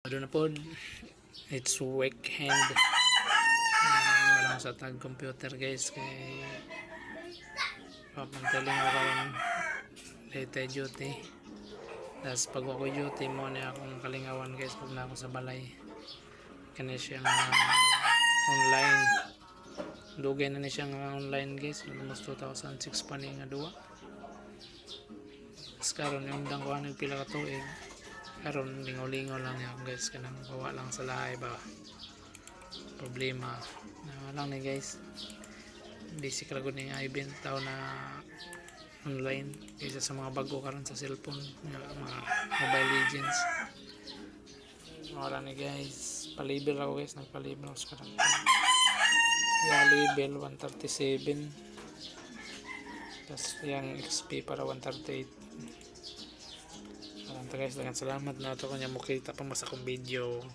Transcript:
Doon na po, it's weekend. Wala ko sa tag computer guys, kay papantaling ako karon late duty. Tapos pag ako duty mo na akong kalingawan guys, pag na ako sa balay kanya siya online, dugay na ni siya online guys, almost 2006 pa ni nga duwa. Tapos karon yung dang ko nagpila ka tuig, karon lingaw-lingaw lang niya guys, kanang bawa lang sa lahay ba problema na lang ni guys. Basic ra gud ni event taw na online isa sa mga bago karon sa cellphone, mga Mobile Legends. Wala ni guys, palibel ako guys, nagpalibel ako sa karakter. Level 137, tapos yung XP para 138. Guys, salamat na ito kanya mukita pa mas akong video.